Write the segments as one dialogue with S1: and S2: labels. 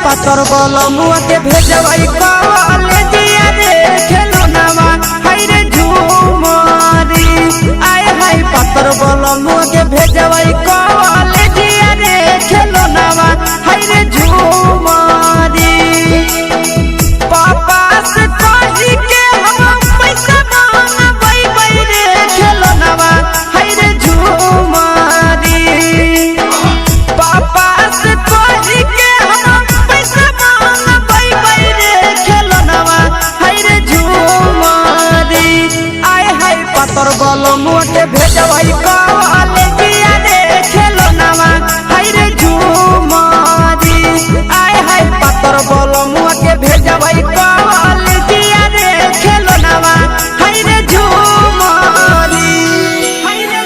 S1: पातर बलमुआ के भेजवाई कॉलेजिया रे खेलनवा हाय रे झूमरी आय हाय पातर बलमुआ के भेजवाई कॉलेजिया रे खेलनवा हाय रे झूमरी पापा से कही के हम पैसा मांगबै रे खेलनवा हाय रे झूमरी पापा से कही के पातर बलमुआ के भेजवाई कॉलेजिया रे खेलनवा हाय रे झूमरी आय हाय पातर बलमुआ के भेजवाई कॉलेजिया रे खेलनवा हाय रे झूमरी हाय रे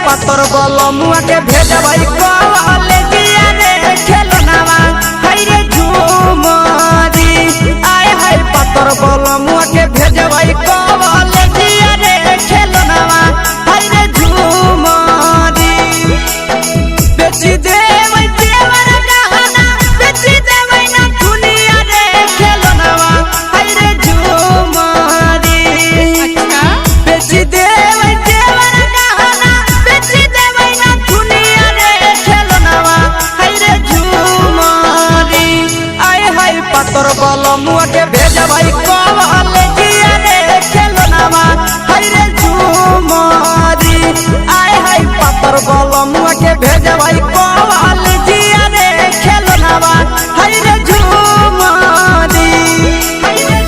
S1: पातर बलमुआ के भेजवाई कॉलेजिया रे खेलनवा हाय रे झूमरी आय हाय पातर बलमुआ के भेजवाई कॉलेजिया रे खेलनवा हाय रे झूमरी बेची देबै जेवर गहना बेची देबै ना दुनिया रे खेलनवा हाय रे झूमरी अच्छा बेची देबै जेवर पातर बलमुआ के भेजवाई कॉलेजिया रे खेलनवा हाय रे झूमरी आय हाय पातर बलमुआ के भेजवाई कॉलेजिया रे खेलनवा हाय रे झूमरी हाय रे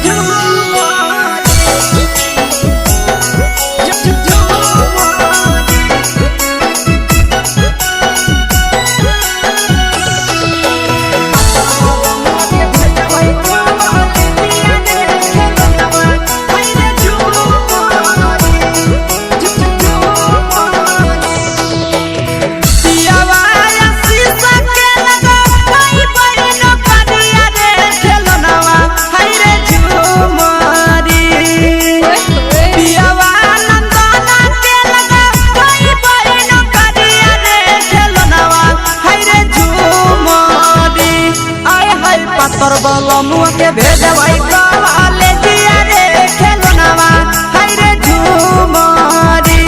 S1: पातर बलमुआ के भेजवाई कॉलेजिया रे खेलनवा हाय रे झूमरी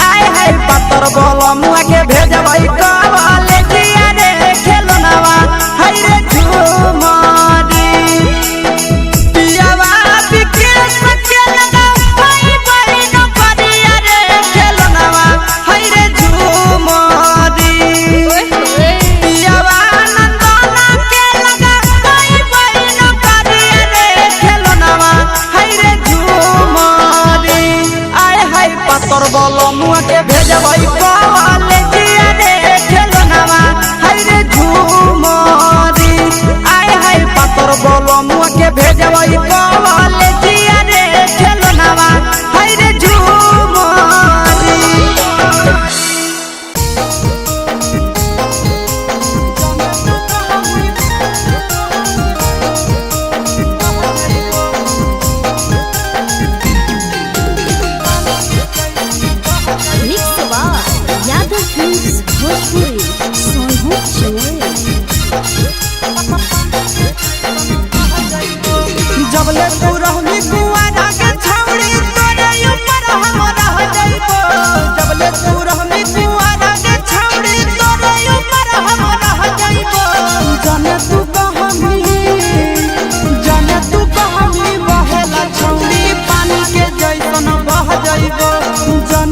S1: आय हाय पातर बलमुआ के भेजवाई कॉलेजिया रे खेलनवा हाय रे झूमरी पियावा विकेश के लगाई बड़ी नौकरिया रे खेलनवा हाय रे झूमरी पियावा पातर बलमुआ के भेजवाई कॉलेजिया रे खेलनवा हाय रे झूमरी आय हाय पातर बलमुआ के भेजवाई कॉलेजिया रे खेलनवा हाय रे झूमरी जब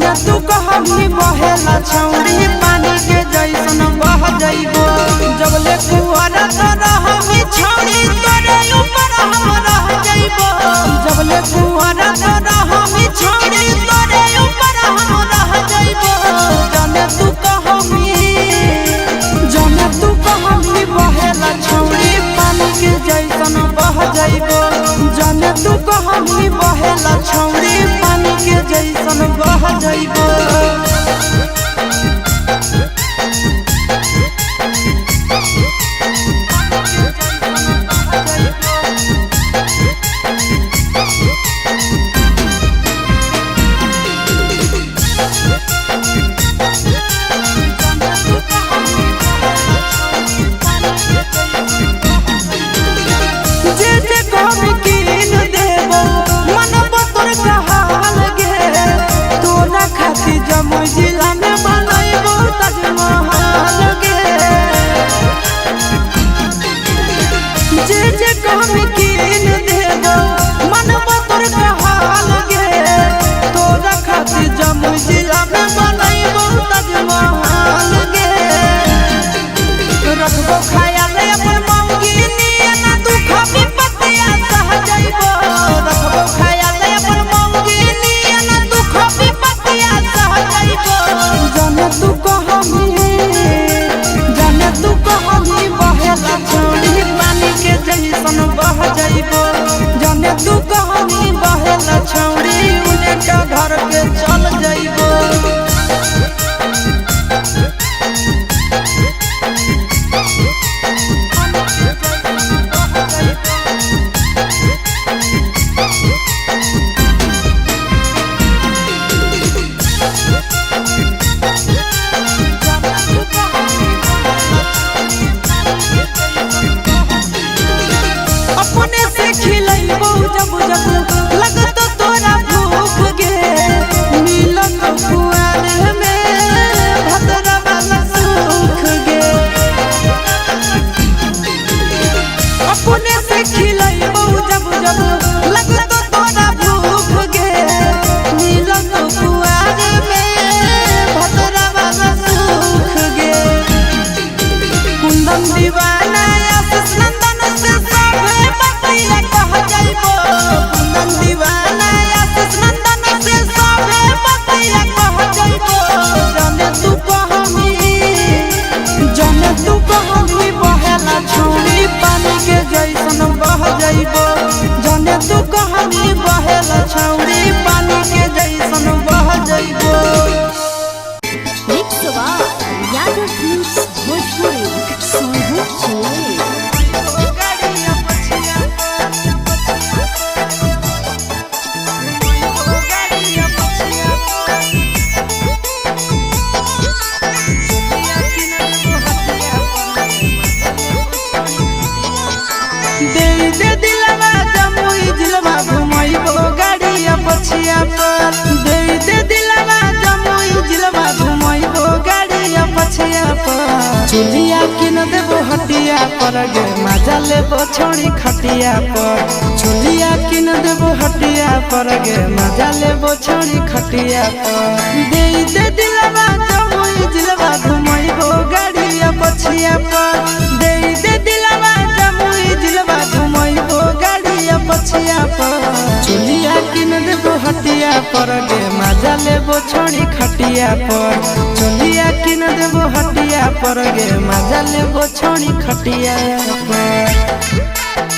S1: जाने तू कहमी बहेला छौड़ी पानी के जैसन बह जइबो जबले कुआरा तो रहमी छौड़ी तोरे ऊपर हम रह जइबो जबले कुआरा तो रहमी छौड़ी तोरे ऊपर हम रह जइबो जाने तू कहमी बहेला छौड़ी पानी के जैसन बह जइबो जाने तू कहमी बहेला छौड़ी पानी के जैसन बह जइबो जमुई जिला में बनइबो ताजमहल गे जे कहमी कीन देबो मनबो तोर कहल गे तोरा खातिर जमुई जिला में बनइबो ताजमहल गे रखबो ख्याल अपन मौगी नियना दुख विपत्तिया सह जइबो रखबो ख्याल अपन मौगी नियना दुख विपत्तिया जाने तू कहमी बहेला छौड़ी पानी के जैसन बह जइबो जाने तू कहमी बहेला छौड़ी उनका घर के चल जइबो जब जब लगत तोरा भूख गे मिलत कुआर में भद्रा वाला सुख गे अपने से खिलैबो जब जब लगत तोरा भूख गे मिलत कुआर में भद्रा वाला सुख गे कुंदन दीवाना आशीष नंदन से सबे बतिया कह जइबो कुंदन दीवाना आशीष नंदन से सबे बतिया कह जइबो जाने तू कहमी बहेला छौड़ी पानी के जैसन बह जइबो जाने तू कहमी बहेला छौड़ी पानी के जैसन बह जइबो
S2: मिक्स बार यादव फिल्म्स भोजपुरी सोनू चले
S1: दे दिलवा जमुई जिलवा घुमइबो गाड़िया पछिया पर दे दिलवा जमुई जिलवा घुमइबो गाड़िया पछिया पर चुलिया किन देबो हटिया पर गे मजा लेबो छोड़ी खटिया पर चुलिया किन देबो हटिया पर गे मजा लेबो छोड़ी खटिया पर दे दिलवा जमुई जिलवा घुमइबो गाड़िया पछिया पर दे दिलवा जमुई जिलवा घुमइबो गाड़िया पछिया पर चुलिया किन देबो हटिया पर गे मजा लेबो छोड़ी खटिया पर चुलिया किन देबो हटिया पर गे मजा लेबो छोड़ी खटिया पर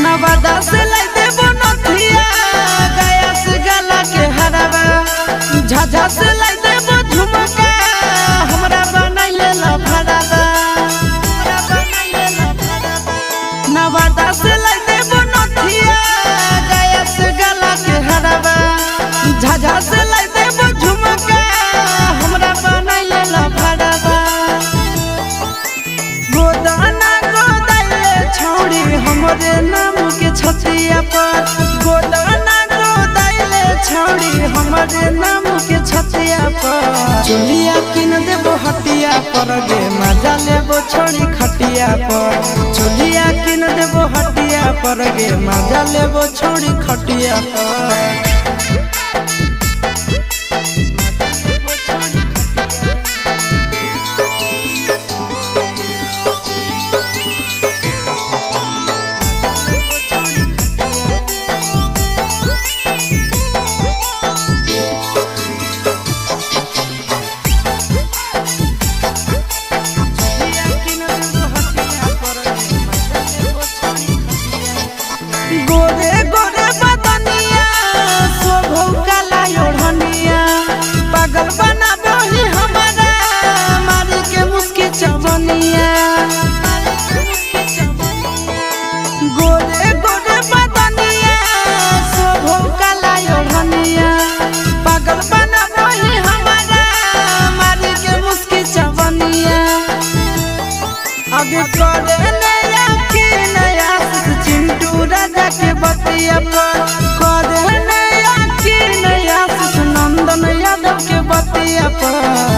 S1: नवादा से लाई देबो नथिया गया से गला के हरावा झाझा से लाई देबो झुमका हमरा बनैले ला भरावा नवादा से लाई देबो नथिया गया से गला के हरावा झाझा से लाई देबो झुमका हमरा बनैले ला भरावा घरे नाम के छतिया पर चुलिया किन देबो हटिया पर गे मजा लेबो छोड़ी खटिया पर चुलिया किन देबो हटिया पर गे मजा लेबो छोड़ी खटिया पर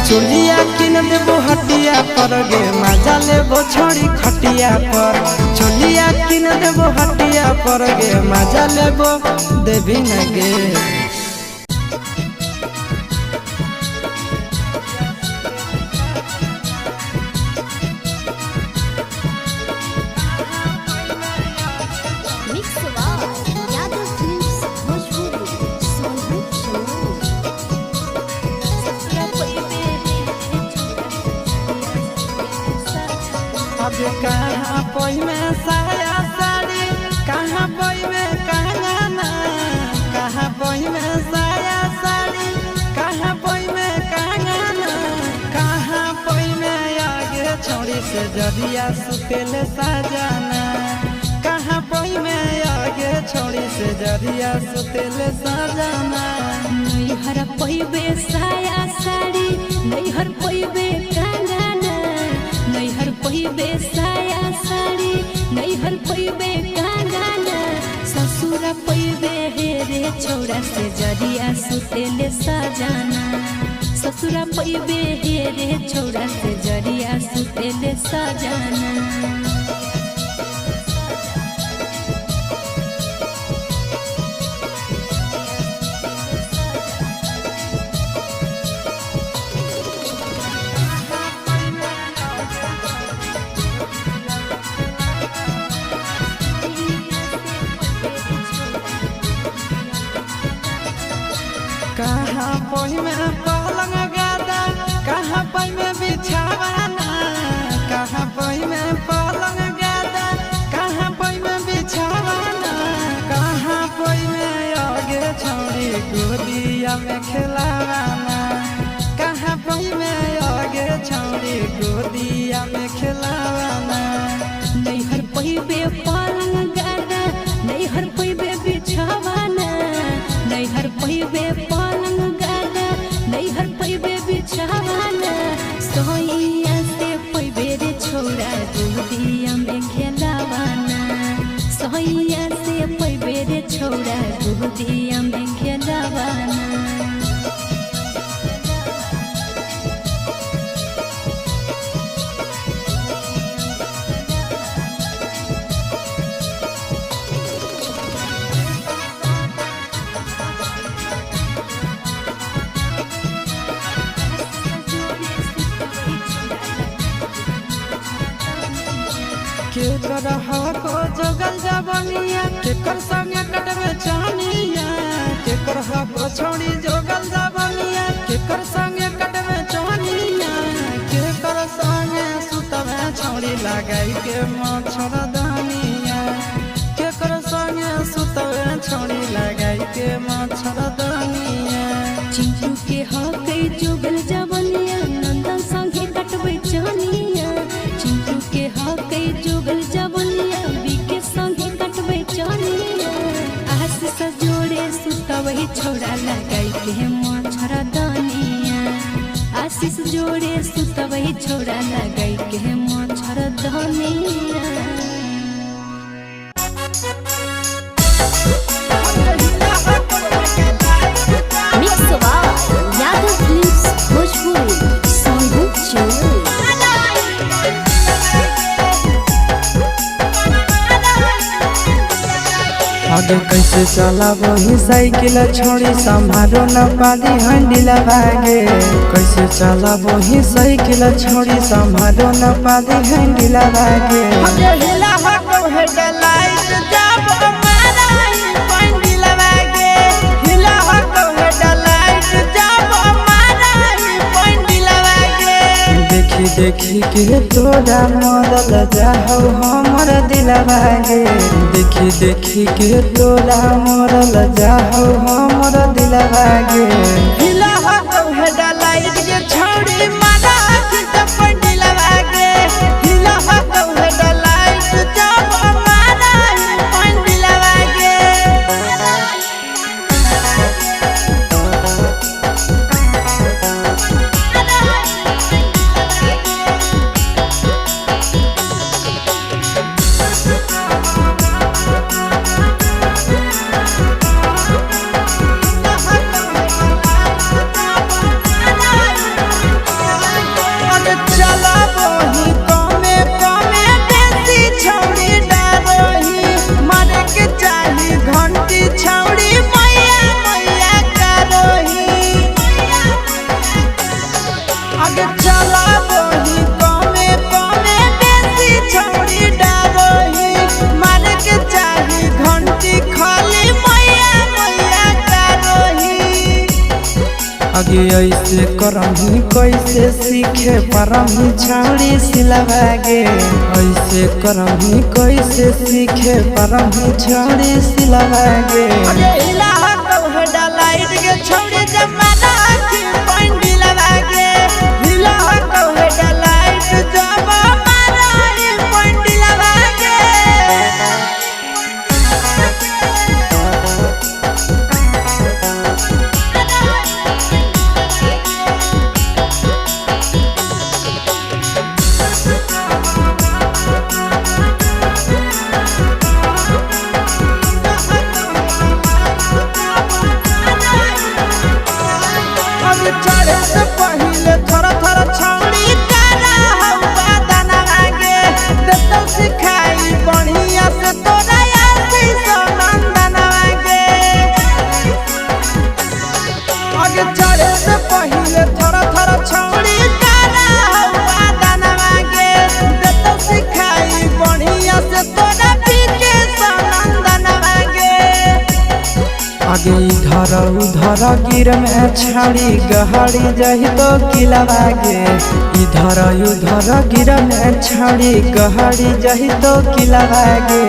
S1: चुलिया किन देबो हटिया पर गे मजा लेबो छोड़ी खटिया पर चुलिया किन देबो हटिया पर गे मजा लेबो देवी न गे कहाँ पोई में साया साड़ी कहाँ पोई में कंगना कहाँ पोई में साया साड़ी कहाँ पोई में कंगना कहाँ पोई में आगे छोड़ी से जरिया सुतेले सजाना कहाँ पोई में आगे छोड़ी से जरिया सुतेले सजाना
S2: नहीं हर पोई बे साया साड़ी नहीं हर पोई बे कंगना नहीं हर पोई बे साया साड़ी नहीं हर पोई बे कंगना ससुरा पोई बे हेरे छोड़ा से जरिया सुतेले सजाना ससुरा पोई बे हेरे छोड़ा से जरिया सुतेले सजाना
S1: कहाँ पोई में पलंग गादा कहाँ पोई में बिछावाना कहाँ पोई में पलंग गादा कहाँ पोई में बिछावाना कहाँ पोई में आगे छोड़ी गोदिया में खिलावाना कहाँ पोई में आगे छोड़ी गोदिया में खिलावाना
S2: नहीं हर पोई बे पलंग गादा नहीं हर पोई बे बिछावाना नहीं हर पोई बे पलंग गादा नहीं हर पोई बे बिछावाना सोइया से पोई बे रे छोड़ा गोदिया में खेलावाना सोइया से पोई बे रे छोड़ा गोदिया में खेलावाना
S1: केकर हको जगल जबनिया केकर संगे कटवे चानिया केकर हको छोड़ी जगल जबनिया केकर संगे कटवे चानिया केकर संगे सुतवे छोड़ी लगाई के मच्छर दानिया केकर संगे सुतवे छोड़ी लगाई के मच्छर दानिया
S2: चिंटू के हके जुगल जबनिया नंदन संगे कटवे चानिया चिंटू के हके जुगल जबनिया बीके संगे कटवे चानिया आशीष जोड़े सुतवही छोड़ा लगाई के मच्छर दानिया आशीष जोड़े सुतवही छोड़ा लगाई के मच्छर दानिया
S3: Mix
S1: आगे कैसे चला वही साइकिल छोड़ी संभारो न पाली हंडिल भागे कैसे चला वही साइकिल छोड़ी संभारो न पाली हंडिल भागे देखी के तोरा मरल जाहौ हमर दिलवा गे देखी के तोरा मरल जाहौ हमर दिलवा गे हिला हो हेडलाइट के छोड़ी मारा चित पंडिलवा गे हिला हो हेडलाइट जब मारा पंडिलवा गे आगे ऐसे करही कैसे सीखे परही छाड़ी सिलवा गे ऐसे करही कैसे सीखे परही छाड़ी सिलवा गे आगे इधर उधर गिर में छाड़ी गहरी जही तो किलवा गे इधर उधर गिर में छाड़ी गहरी जही तो किलवा गे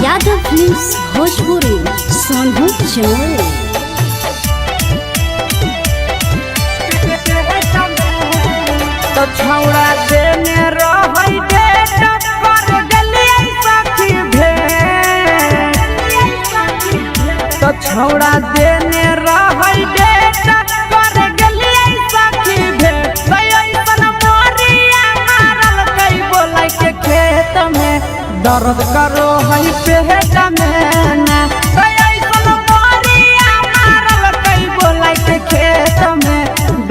S2: यादव फिल्म्स भोजपुरी सोनू चौल
S1: तो छौड़ा देने रहै डेट कर गलियै सखी भेट तो छौड़ा देने रहै डेट कर गलियै सखी भेट ऐसन मोरिया मारल कई बोलै के खेत में दर्द करो है पेट में ना ऐसन मोरिया मारल कई बोलै के खेत में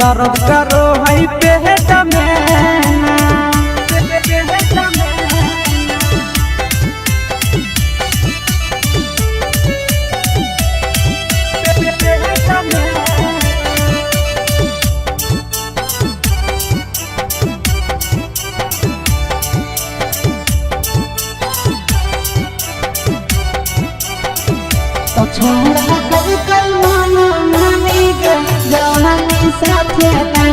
S1: दर्द करो है पेट में
S2: छोड़ा कभी कल मानो मानी के जवानी साथे का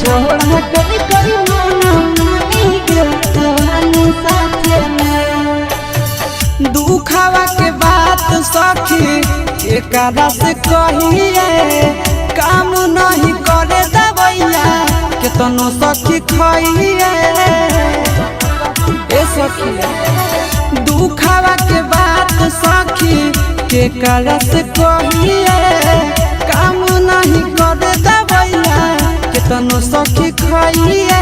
S2: छोड़ा कभी कल मानो मानी के जवानी साथे में
S1: दुखवा के बात सखी एकरा से कहिए काम नहीं करे दवैया केतनो सखी खइए ए सखी दुखवा के बात सखी के करस कहिए काम नहीं कर दबैया केतनो सखी खाइए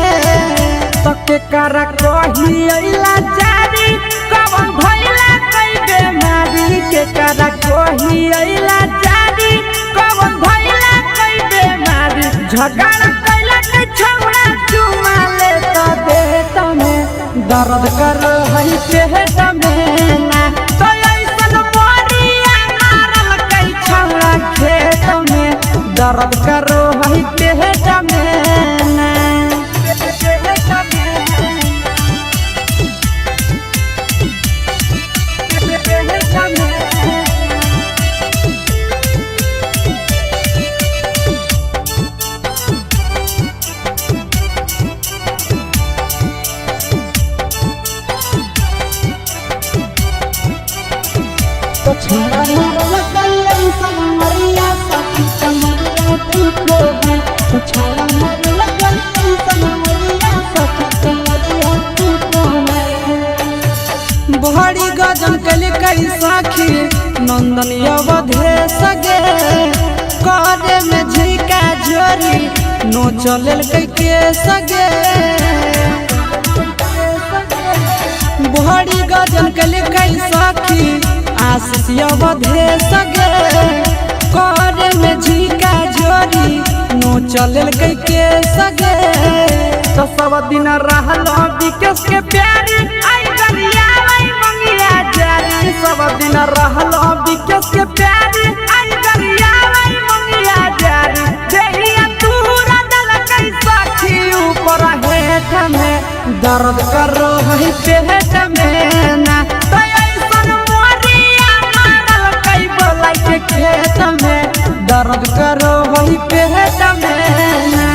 S1: तो के कर कहिए लाचारी कवन भइला कई बेमारी के कर कहिए लाचारी कवन भइला कई बेमारी झगड़ा कैला के छौड़ा चुमा ले तो दे तमे दर्द कर हई पेट में ना तो ऐसन मोरिया मारल कई छौड़ा खेत में दर्द करो हई पेट में ना
S3: छोड़ा मारल कई समरिया सखी समरिया तुमको है तो छोड़ा मारल कई समरिया सखी समरिया तुमको है
S1: बहरी गजन कले कई साखी नंदन अवधे सगे करे में झिका झोरी नो चलल कई के सगे बहरी गजन कले कई साखी आशीष अवधे सगे करे में झिका झोरी नो चलल कई के सगे तो सब दिन रहल विकेश के प्यारी आई गलिया आई मंगिया जारी सब दिन रहल विकेश के प्यारी आई गलिया आई मंगिया जारी देहिया तूरा दल कई साखी ऊपर हेठ में दर्द करो है पेट में ना तो ऐसन मोरिया मारल कई बोलाई के खेत में दर्द करो है पेट में ना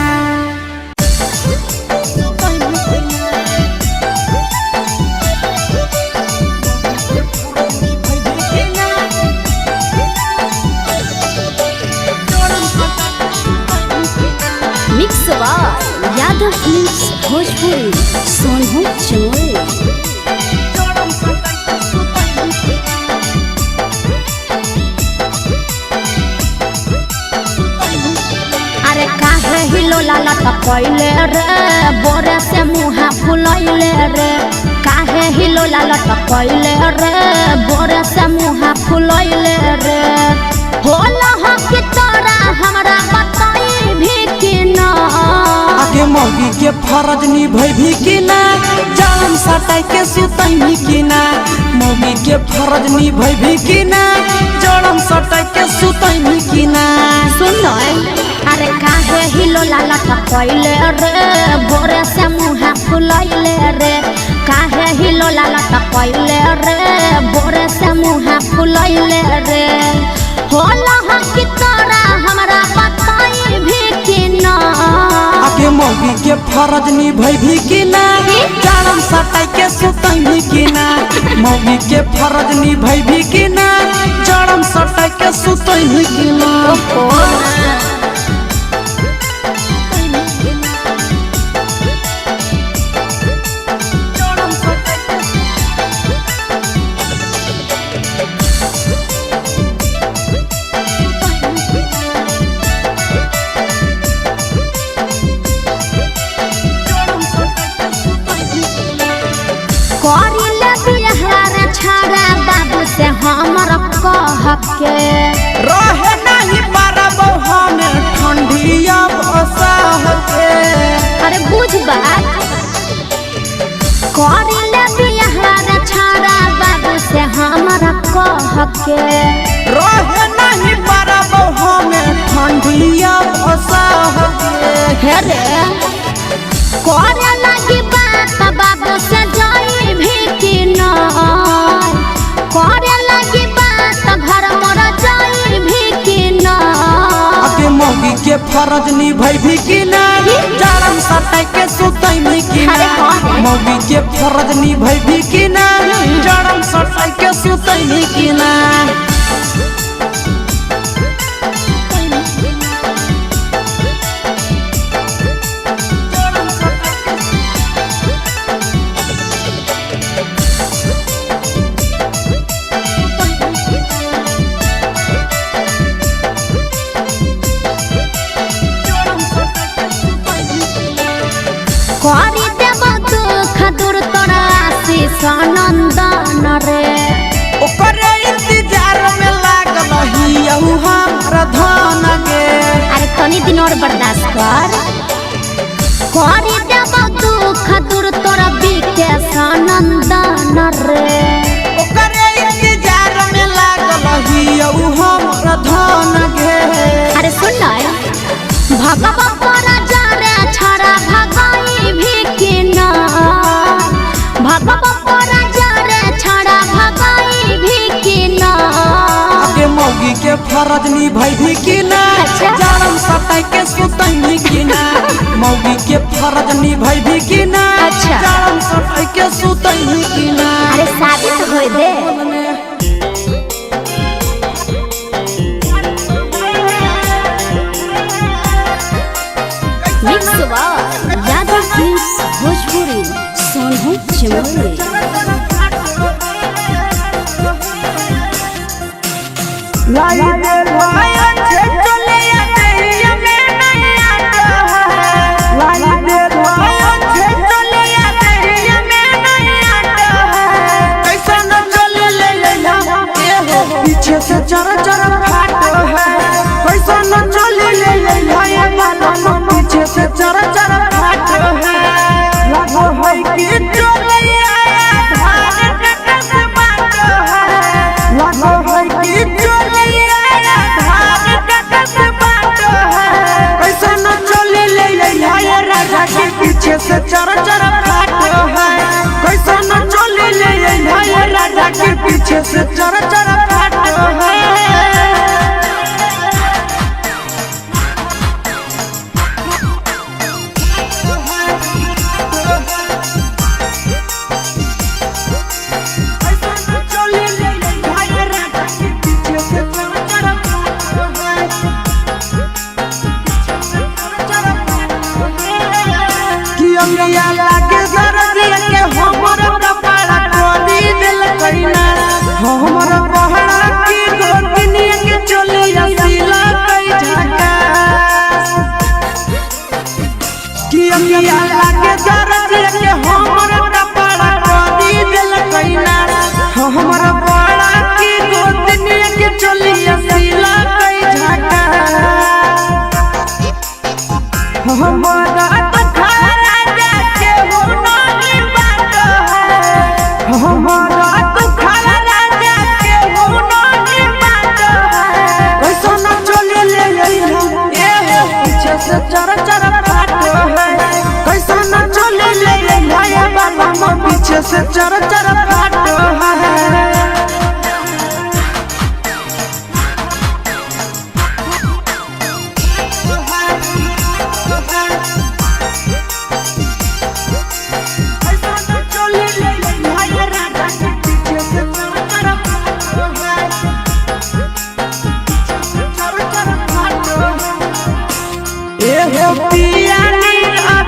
S2: मिक्स यादव फिल्म्स भोजपुरी सोनू चोर अरे काहे हिलो लाला टपैले रे बोरे से मुहा फुलैले रे काहे हिलो लाला टपैले रे बोरे से मुहा फुलैले रे होला हो कि तोरा हमरा बताई भी कि ना
S1: आगे मौगी के फरज निभै भी कि ना जान सटाई के सुतई भी कि ना मौगी के फरज निभै भी कि ना जड़म सटाई के सुतई भी कि ना
S2: सुन अरे काहे हिलो लाला टपैले रे बोरे से मुहा फुलैले रे काहे हिलो लाला टपैले रे बोरे से मुहा फुलैले रे होला हो कि तोरा हमरा बताई भी कि ना
S1: आगे मौगी के फरज निभै भी कि ना जड़म सटाई के सुतई भी कि ना मौगी के फरज निभै भी कि ना जड़म सटाई के सुतई भी कि ना
S2: करिले बिहार छाड़ा बाबू से हमर कह के
S1: रहे नहीं पारब हम ठंडिया बसाह के
S2: अरे बुझ बात करिले बिहार छाड़ा बाबू से हमर कह के
S1: रहे नहीं पारब हम ठंडिया बसाह के
S2: हे रे करे लगी बात बाबू से जाई भी कि ना करे लगी बात घर मोर जाई भी कि ना
S1: आगे मौगी के फरज निभै भी कि ना जड़म सटाई के सुतई भी कि ना मौगी के फरज निभै भी कि ना जड़म सटाई के सुतई भी कि ना
S2: सनंदन रे
S1: ओकरे इंतजार में लागल हियहु हमर धन गे
S2: अरे तनी दिन और बर्दाश्त कर करी देब दुख दूर तोरा बीके सनंदन रे
S1: ओकरे इंतजार में लागल हियहु हमर धन गे
S2: अरे सुन भगवा परा जा रे छड़ा भगाई भी के ना भगवा परा जा रे छड़ा भगाई भी के ना
S1: आगे मौगी के फरज निभाई कि ना जारम सटाई के सुतई कि ना मौगी के फरज निभाई कि ना जारम सटाई के सुतई कि ना
S2: अरे शादी तो होई दे मिक्स यादव फिल्म्स भोजपुरी सोनू चमोली
S1: लाई दे भाया छे चले आते में नहीं आता है लाई दे भाया छे चले आते में नहीं आता है कैसा न चले ले ले हो पीछे से चर चर फाटो है कैसा न चले ले ले ये बालों पीछे से चर चर फाटो है लगो है कि चले आया धान कट से बाटो है लगो है कि चले आया धान कट से बाटो है कैसा न चले ले ये राजा के पीछे से चर चर फाटो है कैसा न चले ले ये राजा के पीछे से चर चर फाटो है अंगिया लागे दरदिया के हमर कपड़ा खोली दिल कइना हमर बहरा की गोतनिया के चलिया सिला कई झका कि अंगिया लागे दरदिया के हमर कपड़ा खोली दिल कइना हमर बहरा की गोतनिया के चलिया सिला कई झका हमारा हमारा तो खाला राजा के हो नहीं बात है कैसा न चले ले ये पीछे से चर चर फाटो है कैसा न चले ले ये बाबा पीछे से चर चर फाटो है पिया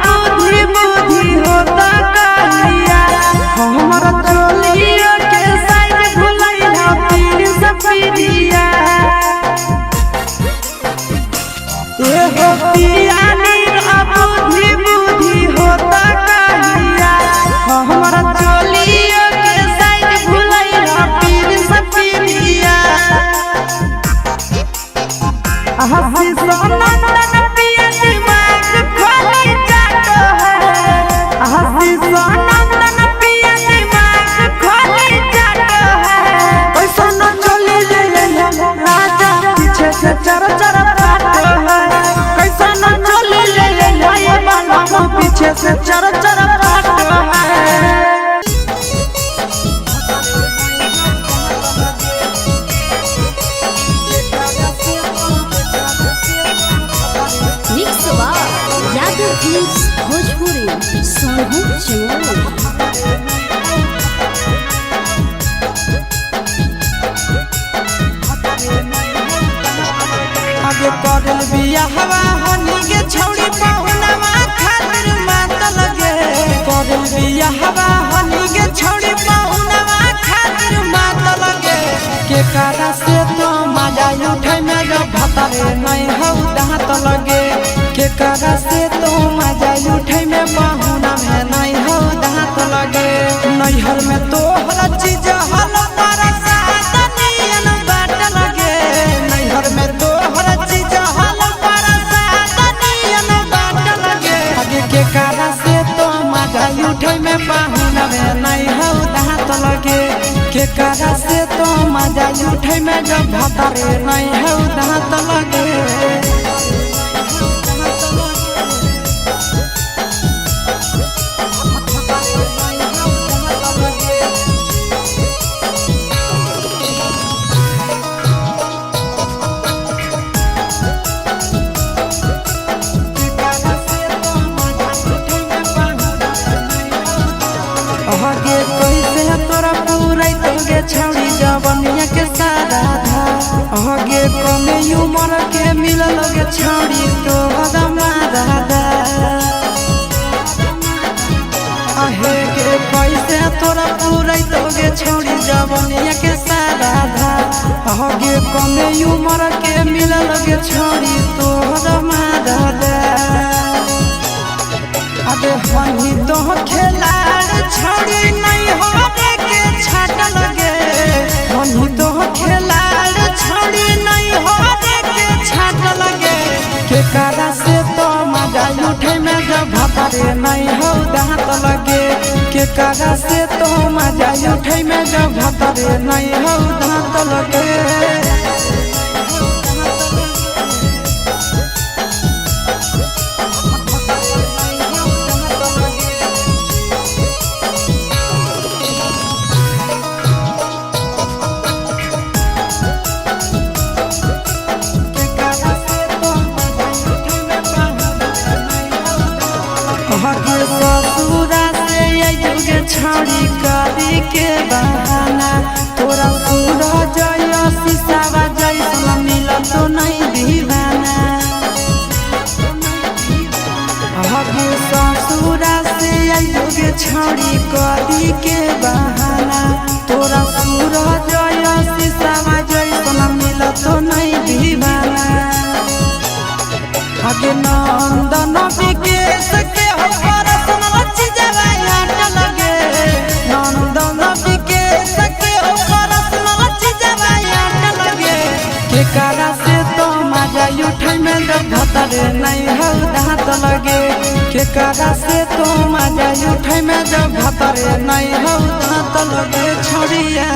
S1: बुद्धि बुद्धि होता कहिया हमारा चोलिया के साइड भुलैया पीर सफिरिया एहो पिया बुद्धि बुद्धि होता कहिया हमारा चोलिया के साइड भुलैया पीर सफिरिया हंसी सोना चर चर फाटो है कैसा न चले ले ये बालों पीछे से चर चर फाटो है
S2: मिक्स यादव फिल्म्स भोजपुरी सोनू चमोली
S1: आगे करल बिया हवा हनी के छौड़ी पहुनवा खातिर मात लगे करल बिया हवा हनी के छौड़ी पहुनवा खातिर मात लगे के कारा से तो मजा उठै में जब भतरे नहीं हो दांत लगे के कारा से तो मजा उठै में पहुना में नहीं हो दांत लगे नैहर में तो हर चीज हल परसादनियन बाट लगे नैहर में तो हर चीज हल परसादनियन बाट लगे आगे के कारा से तो मजा उठे में पाहुन में नहीं हो दांत लगे के कारा से तो मजा उठे में जब भतरे नहीं हो दांत लगे आगे कैसे तोरा पूरा तोगे छौड़ी जवनिया के सारा धा आगे कमे उम्र के मिलल गे छौड़ी तो हदमा दादा आहे के कैसे तोरा पूरा तोगे छौड़ी जवनिया के सारा धा आगे कमे उम्र के मिलल गे छौड़ी तो हदमा दादा अबे हनी तो खेलाड़ छौड़ी नहीं हो के छाट लगे हनी तो खेलाड़ छौड़ी नहीं हो के छाट लगे के कारा से तो मजा उठे में जब भतरे नहीं हो दांत लगे के कारा से तो मजा उठे में जब भतरे नहीं हो दांत लगे ससुरा से युगे छौड़ी करी के बहाना तोरा पूरा जय शीशावा जैसन मिल तो नहीं दीवाना ससुरा से युगे छौड़ी करी के बहाना तोरा पूरा जय शीशावा जैसन मिल तो नहीं दीवाना आगे नंदन विकेश के कारा से तो मजा उठे में जब भतरे नहीं हो दांत लगे के कारा से तो मजा उठे में जब भतरे नहीं हो दांत लगे छोड़िया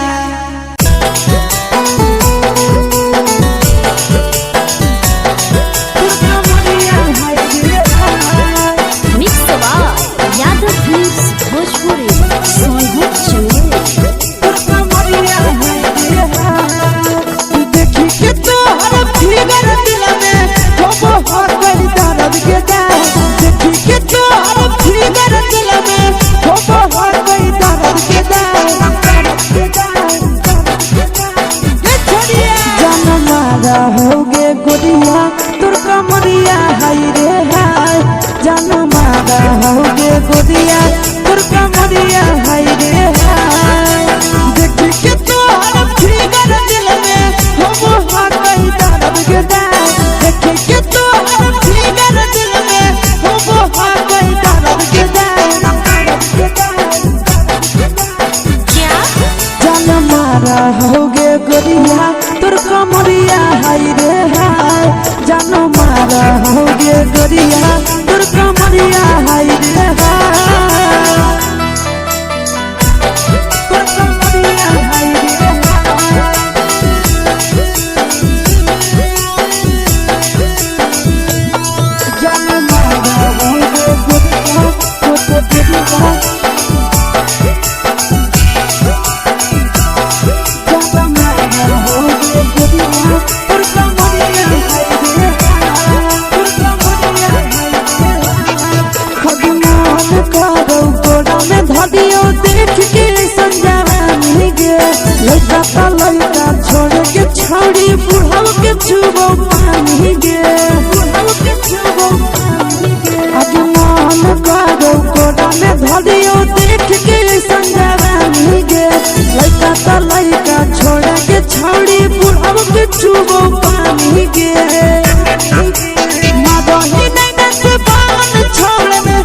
S3: छोड़ में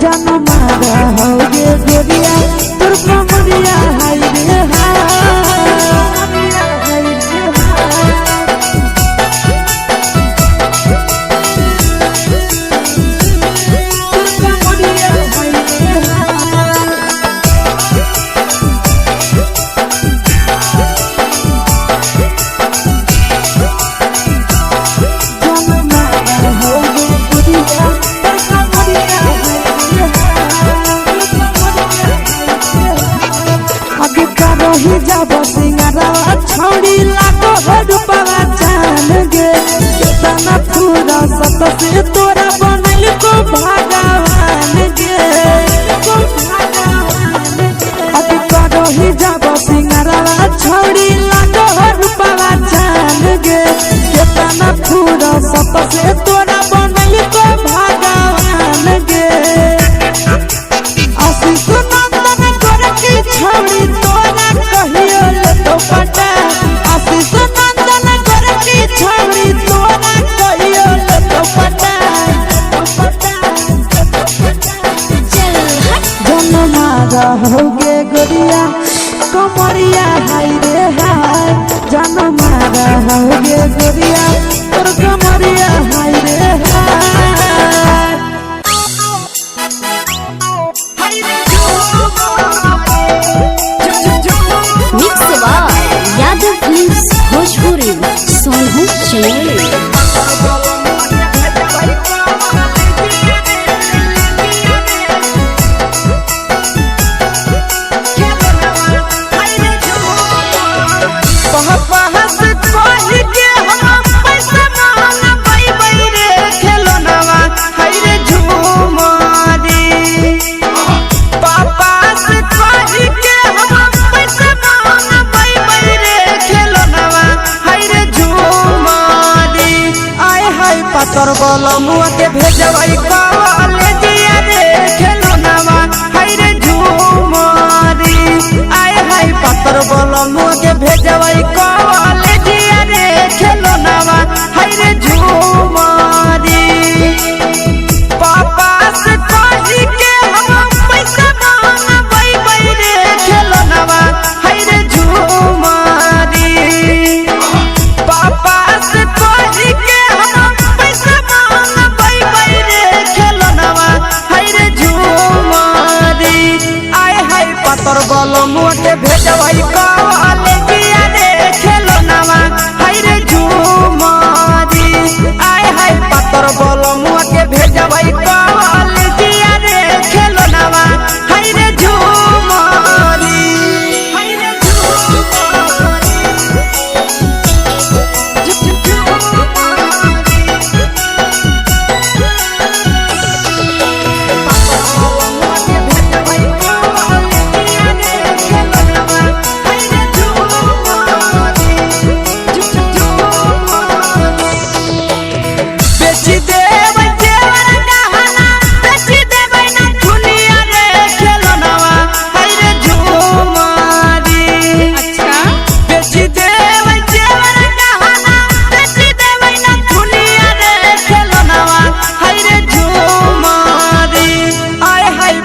S3: जान मारा हो गे गोरिया तोर कमरिया हाय रे ही जब सिंगारवा छौड़ी लागो रूपवा जान गे कितना पूरा सत से तोरा बनल को भगवान गे अभी करो ही जब सिंगारवा छौड़ी लागो रूपवा जान गे कितना पूरा सत से तोरा बनल को भगवान गे आशीष नंदन कर की छौड़ी तोरा कहियो ले तो पटा आशीष नंदन कर की छौड़ी तोरा कहियो ले तो पटा जन्मा रहोगे गोरिया कमरिया हाय रे हाय जन्मा रहोगे गोरिया तोर कमरिया हाय रे हाय
S2: यादव फिल्म्स भोजपुरी सोनू चैनल
S1: पातर बोल मुआ के भेजवाई कॉलेजिया रे खेलनावा हाय रे झूमरी आय हाय पातर बोल मुआ के भेजवाई कॉलेजिया रे खेलनावा हाय रे झूमरी पापा से कही के हम पैसा मांगबै रे खेलनावा हाय रे झूमरी पापा से कही के पातर बोल मुआ के भेजवाई कॉलेजिया रे खेलनावा हाय रे झूमरी आय हाय पातर बोल मुआ के भेजवाई कॉलेजिया रे खेलनावा हाय रे झूमरी हाय रे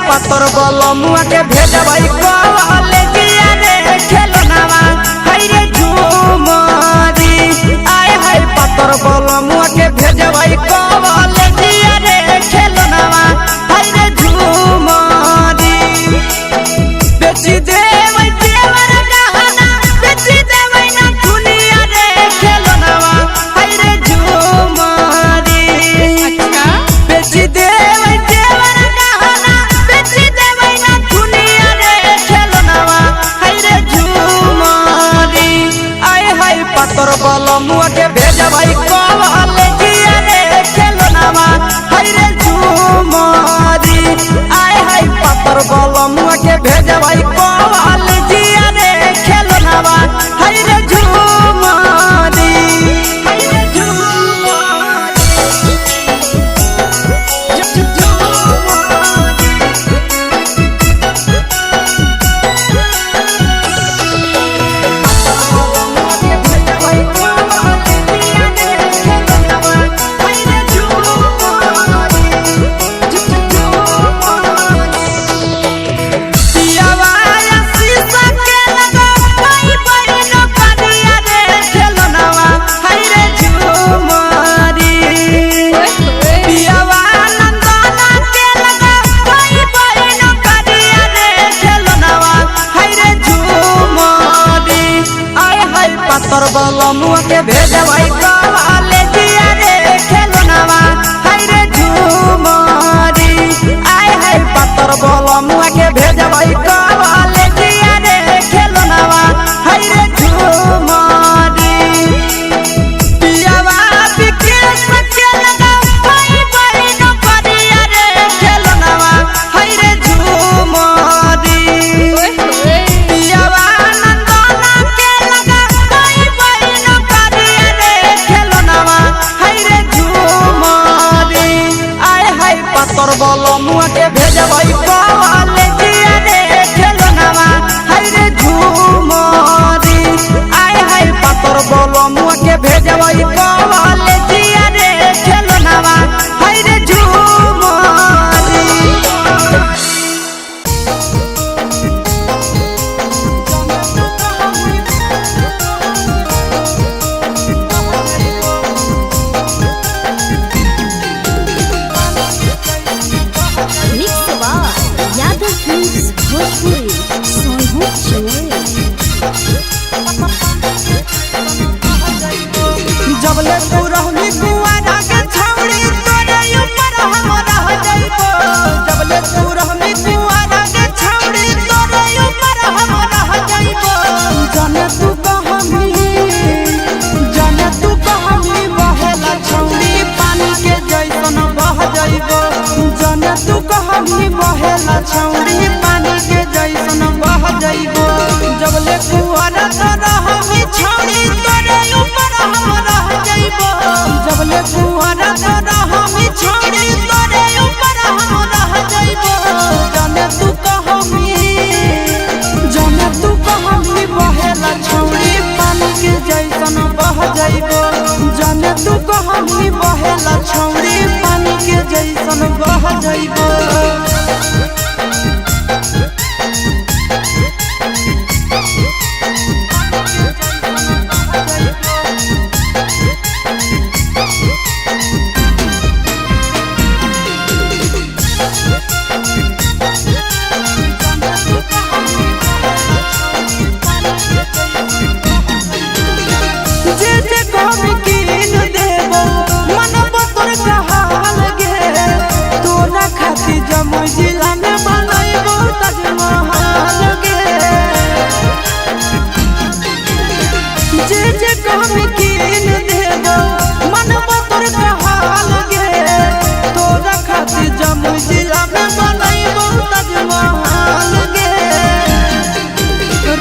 S1: पातर बोल मुआ के भेजवाई कॉलेजिया रे खेलनावा हाय रे झूमरी आय हाय पातर बोल मुआ के भेजवाई कॉलेजिया रे खेलनावा हाय रे झूमरी बेची देवै देवर गहना बेची देवै ना दुनिया रे खेलनावा हाय रे झूमरी अच्छा बेची देवै देवर पातर बोल मुआ के भेजवाई कॉलेजिया रे खेलना भेजबई कॉलेजिया रे खेलनवा हाय रे झूमरी आय हाय पातर बोलो मुआ के भेजबई कॉलेजिया रे खेलनवा हाय रे झूमरी
S2: मिक्स बार यादव फिल्म्स भोजपुरी सोनू चोर
S1: जबले तू रहनी कुआरा के छौड़ी तोरे ऊपर हम रह जाइबो जबले तू रहनी कुआरा के छौड़ी तोरे ऊपर हम रह जाइबो जाने तू कहमी बहेला छौड़ी पानी के जैसन बह जाइबो जाने तू कहमी बहेला छौड़ी पानी के जैसन बह जाइबो जबले कुआरा तो रहमी छौड़ी तोरे ऊपर हम रह जाइबो जबले कुआरा तो रहमी छौड़ी तोरे ऊपर हम रह जाइबो जाने तू कहमी बहेला छौड़ी पानी के जैसन बह जाइबो जाने तू कहमी बहेला छौड़ी पानी के जैसन बह जाइबो जे जे कहमी कीन देबो मनबो तोर कहाल गे तोरा खातिर जमुई जिला में बनैबो ताजमहल गे जे जे कहमी कीन देबो मनबो तोर कहाल गे तोरा खातिर जमुई जिला में बनैबो ताजमहल गे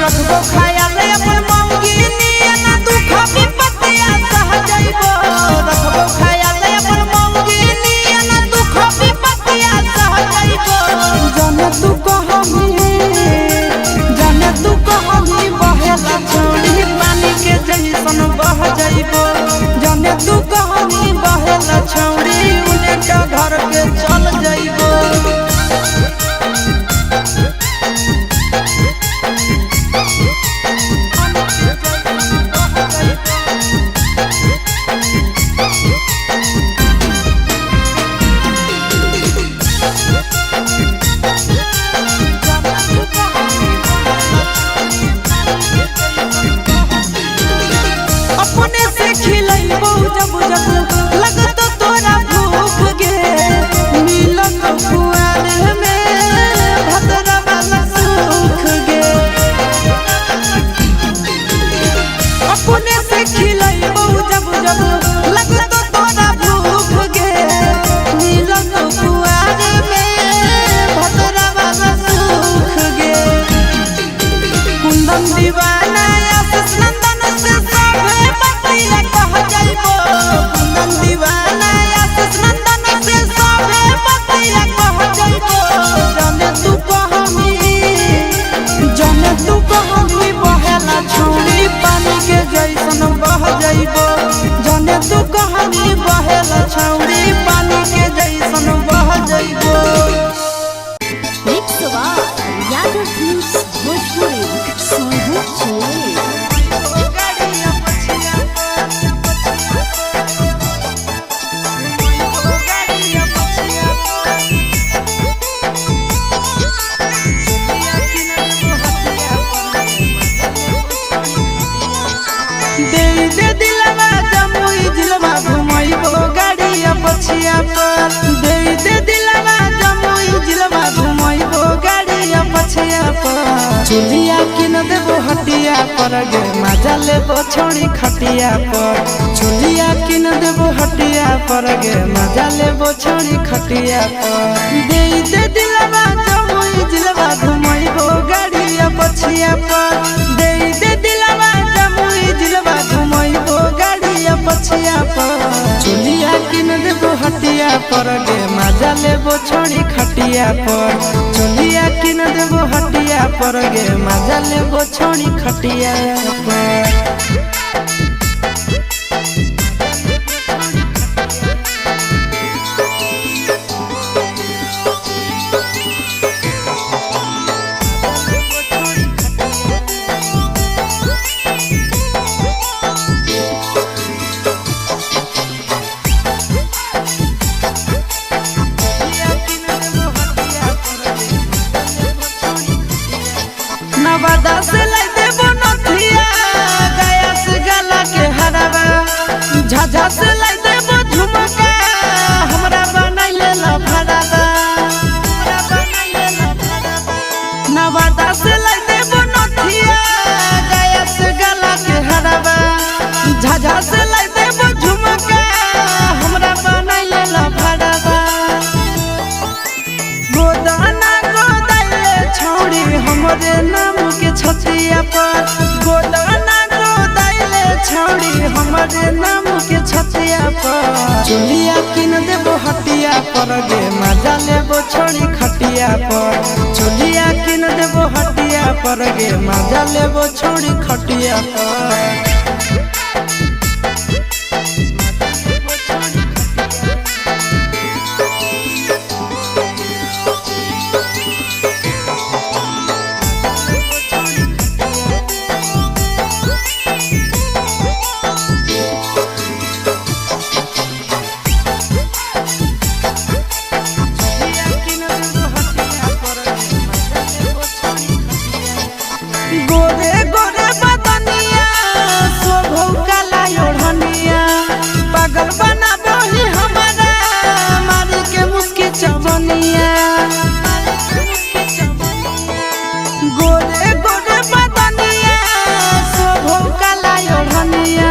S1: रखबो खाया ले अपन मौगी नियना दुख विपत्तिया सह जाइबो रखबो खाया ले अपन मौगी नियना दुख विपत्तिया सह जाइबो जाने तू कहमी बहेला छौड़ी पानी के जैसन बह जाइबो जाने तू कहमी बहेला छौड़ी उनका घर के चल जाइबो अपने से खिलैबो जब जब लगत तोरा भूख गे मिलत कुआर में भद्रा वाला सुख गे अपने से खिलैबो जब जब लगत तोरा भूख गे मिलत कुआर में भद्रा वाला सुख गे कुंदन दीवाना आशीष नंदन से सभे बतिया कह जाइबो कुंदन दीवाना आशीष नंदन से सभे बतिया कह जाइबो जाने तू कहमी बहेला छौड़ी पानी के जैसन बह जाइबो जाने तू कहमी बहेला छौड़ी पानी के जैसन बह जाइबो
S2: मिक्स बार यादव फिल्म्स भोजपुरी सोनू चोर
S1: दे दिलवा जमुई जिलवा घुमैबो गाड़िया पछिया पर दे दिलवा जमुई जिलवा घुमैबो गाड़िया पछिया पर चुलिया किन देबो हटिया पर गे मजा लेबो छोड़ी खटिया पर चुलिया किन देबो हटिया पर गे मजा लेबो छोड़ी खटिया पर दे दिलवा जमुई जिलवा घुमैबो गाड़िया पछिया पर दे दिलवा जमुई जिलवा घुमैबो गाड़िया पछिया पर चुलिया किन देबो हटिया पर गे मजा लेबो छोड़ी खटिया पर चुलिया किन देबो हटिया पर गे मजा लेबो छोड़ी खटिया पर नवादा से लाई देबो नथिया गया से गला के हरावा झाझा से लाई देबो झुमका हमरा बनाइले ला भरावा नवादा से लाई देबो नथिया गया से गला के हरावा झाझा से लाई देबो झुमका हमरा बनाइले ला भरावा गोदाना गोदाइले छौड़ी हमरे नाम के छतिया पर गोदाना गोदाइले छौड़ी हमरे नाम के छतिया पर चुलिया किन देबो हटिया पर गे मजा लेबो छोड़ी खटिया पर चुलिया किन देबो हटिया पर गे मजा लेबो छोड़ी खटिया पर गोरे गोरे बदनिया शोभो काला ओढ़निया पागल बना बही हमारा मारी के मुस्की चवनिया गोरे गोरे बदनिया शोभो काला ओढ़निया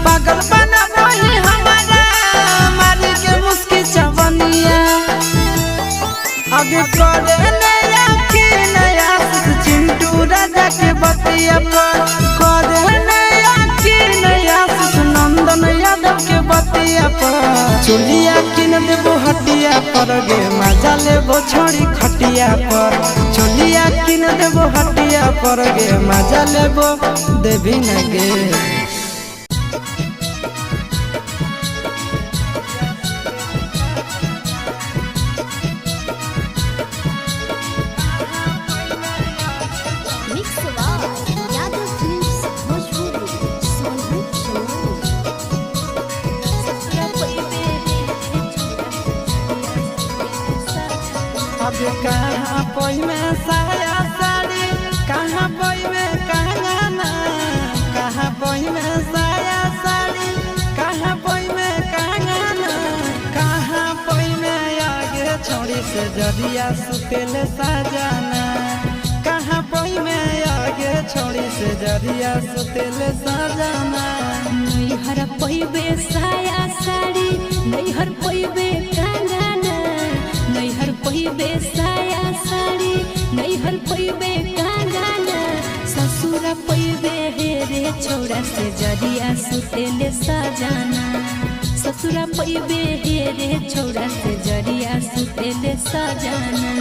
S1: पागल बना बही हमारा मारी के मुस्की चवनिया आगे करे नया की नया चिंटू राजा के बतिया पर करे नया की नया नंदन यादव के बतिया पर चुलिया किन देबो हटिया पर गे मजा लेबो छोड़ी खटिया पर चुलिया किन देबो हटिया पर गे मजा लेबो देवी न गे अब कहाँ पोई में साया साड़ी कहाँ पोई में कंगना कहाँ पोई में साया साड़ी कहाँ पोई में कंगना कहाँ पोई में आगे छोड़ी से जरिया सुतेले सजाना कहाँ पोई में आगे छोड़ी से जरिया सुतेले सजाना
S2: नैहर पइबे साया साड़ी नैहर पइबे कंगना नैहर पइबे साया साड़ी नैहर पइबे कंगना ससुर पइबे हे रे छोड़ा से जरिया सुतेले सजाना ससुर पइबे हे रे छोड़ा से जरिया सुतेले सजाना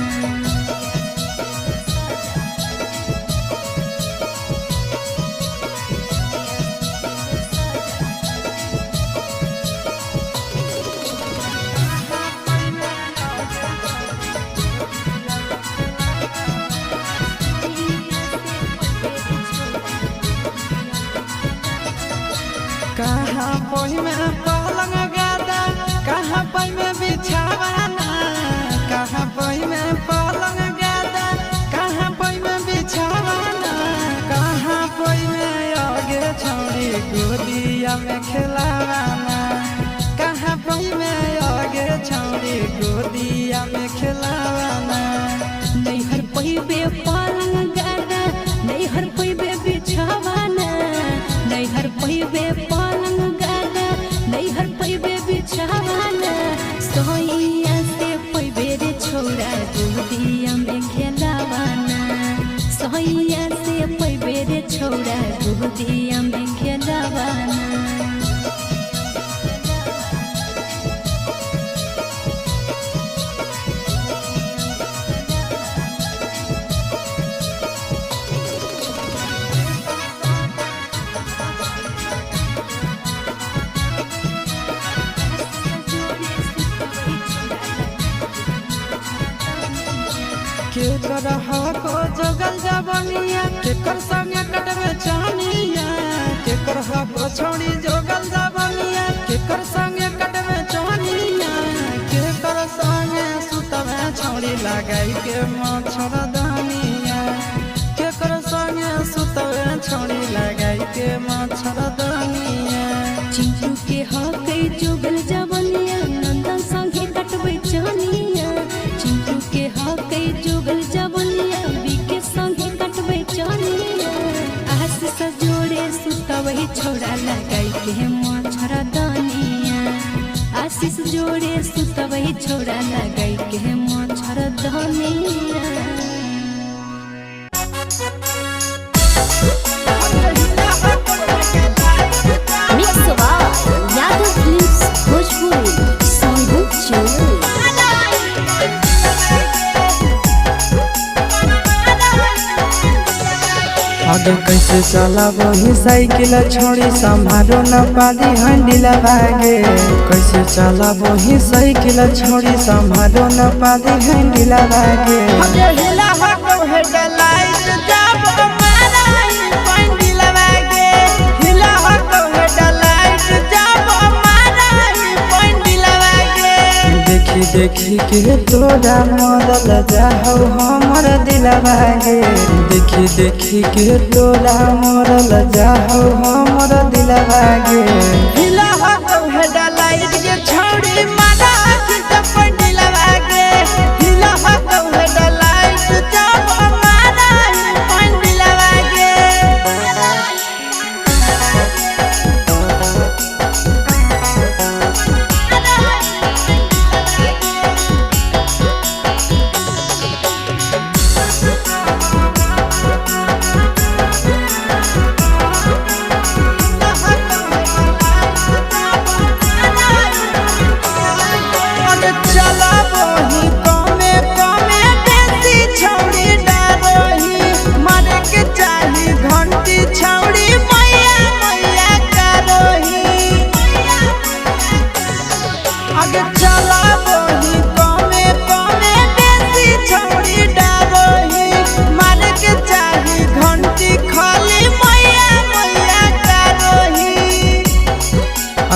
S1: कहाँ पोई में पलंग गादा कहाँ पोई में बिछावाना कहाँ पोई में पलंग गादा कहाँ पोई में बिछावाना कहाँ पोई में आगे छोड़ी गोदिया में खिलावाना कहाँ पोई में आगे छोड़ी गोदिया में खिलावाना
S2: नैहर पइबे पलंग गादा नैहर पइबे बिछावाना नैहर पइबे पलंग गादा नैहर पइबे बिछावाना सोइया से पइबे रे छोड़ा गोदिया में खेलावाना सोइया से पइबे रे छोड़ा गोदिया में खेलावाना
S1: के करहा को जगल जबनिया के कर संगे कटवे चानिया के करहा को छोड़ी जगल जबनिया के कर संगे कटवे चानिया के कर संगे सुतवे छोड़ी लगाई के मच्छर दानिया के कर संगे सुतवे छोड़ी लगाई के मच्छर दानिया
S2: चिंटू के हके जुगल जबनिया नंदन संगे कटवे चानिया चिंटू के हके जुगल जबनिया बीके संगे कटवे चानिया आशीष जोड़े सुतवही छोड़ा लगाई के मच्छर दानिया आशीष जोड़े सुतवही छोड़ा लगाई के मच्छर दानिया यादव फिल्म्स भोजपुरी संगू चोरी
S3: आगे कैसे चला वही साइकिल छोड़ी संभालो न पाली हंडिला भागे कैसे चला वही साइकिल छोड़ी संभालो न पाली हंडिला भागे देखी के तोरा मरल जाहौ हमर दिलवागे देखी के तोरा मरल जाहौ हमर दिलवागे
S1: हिला हो हेडलाइट के छोड़ी मारा की तपन दिलवागे हिला हो हेडलाइट जब मारा पन दिलवागे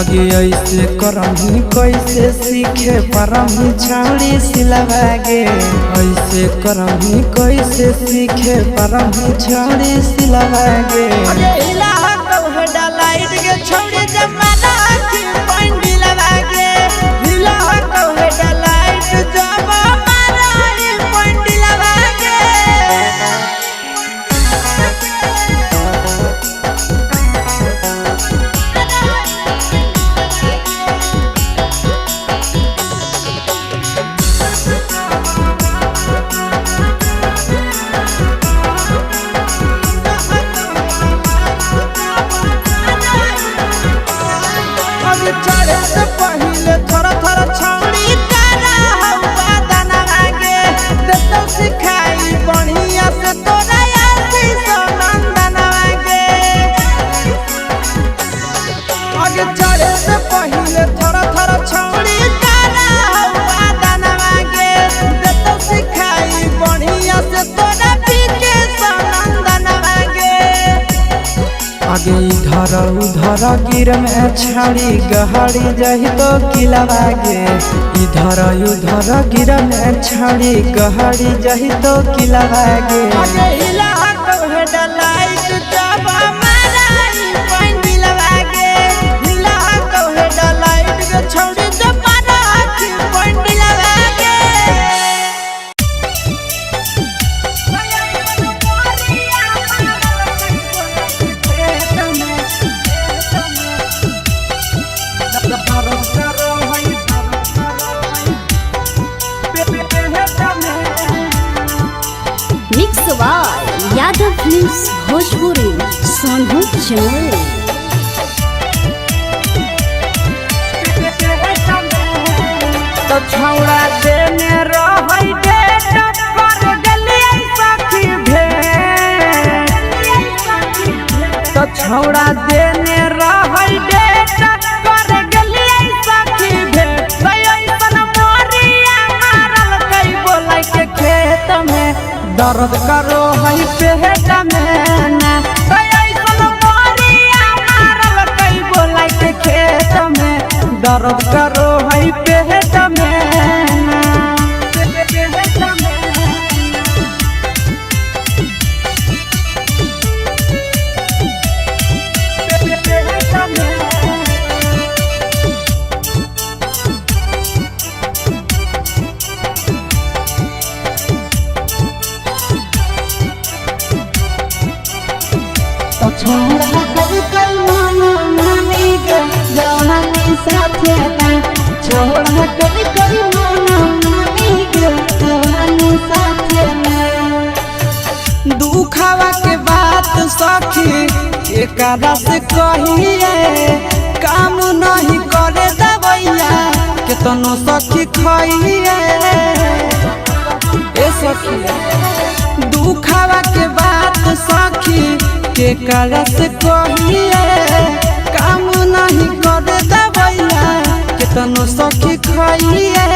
S3: आगे ऐसे करही कैसे सीखे परही छाड़ी सिलवागे ऐसे करही कैसे सीखे परही छाड़ी सिलवागे
S1: हिला हो हेडलाइट के छोड़ी जमाना की पन दिलवागे हिला हो हेडलाइट जब मारा पन दिलवागे चढ़े से पहले थोड़ा थोड़ा छौड़ी तारा हवा दाना आगे देतो सिखाई बढ़िया से तोरा आसी सनंदन आगे आगे चढ़े से पहले थोड़ा थोड़ा छौड़ी तारा हवा दाना आगे देतो सिखाई बढ़िया से तोरा पीके सनंदन आगे
S3: आगे इधर उधर गिर में छाड़ी गहरी जही तो किलवागे इधर उधर गिर में छाड़ी गहरी जही तो किलवागे
S1: आगे हिला हो हेडलाइट जब मारा पन दिलवागे हिला हो हेडलाइट के छोड़ी जब मारा पन दिलवागे
S2: mix by Yadav films Bhojpuri संगू चोरी
S1: तो छौड़ा देने रहै डेट कर गलिए सखी भेंट तो छौड़ा देने रहै डेट कर गलिए सखी भेंट ऐसन मोरिया मारल कई बोलै के खेत में
S3: दर्द करो है पेट में ना ऐसन मोरिया मारल कई बोला के खेत में दर्द करो है पेट में ना
S1: छोड़ा कल माना मानी गे जवानी साथे ना छोड़ा कल माना मानी गे जवानी साथे ना
S3: दुखावा के बात सखी एकरा से कहिए काम नहीं करे दवैया केतनो सखी खइए ए सखी दुखावा के बात सखी केकरा से कहिए काम नहीं करे दवैया केतनो सखी खइए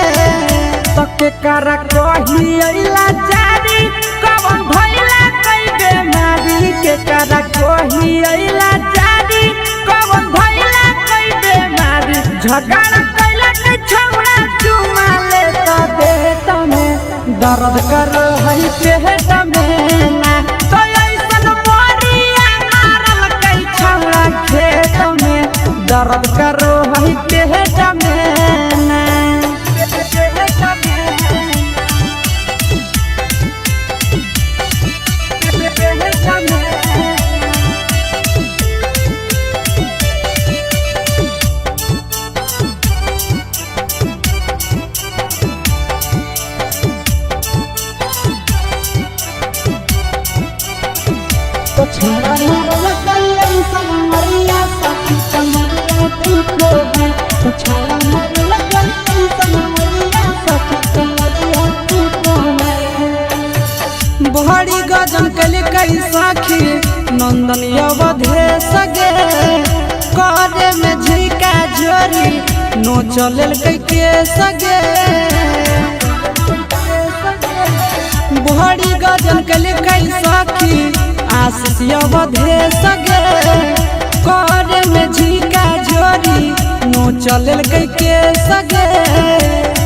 S3: तो केकरा कहिए लाचारी कवन भइला कई बेमारी केकरा कहिए लाचारी कवन भइला कई बेमारी झगड़ा कैला के छौड़ा चुमा ले तो देत में दर्द कर है पेट में ना तो ऐसन मोरिया मारल कई छौड़ा खेत में दर्द करो है पेट में ना
S1: तो छोड़ा मारल कल ऐसन मोरिया सखी कमरिया तू को है तो छोड़ा मारल कल ऐसन मोरिया सखी कमरिया तू को है
S3: बहरी गजन कल कई सखी नंदन अवधे सगे करे में झिका जोरी नो चलल कई के सगे बहरी गजन कल कई सखी आशीष अवधे सगे करे में झिका जोरी नो चलल कई के सगे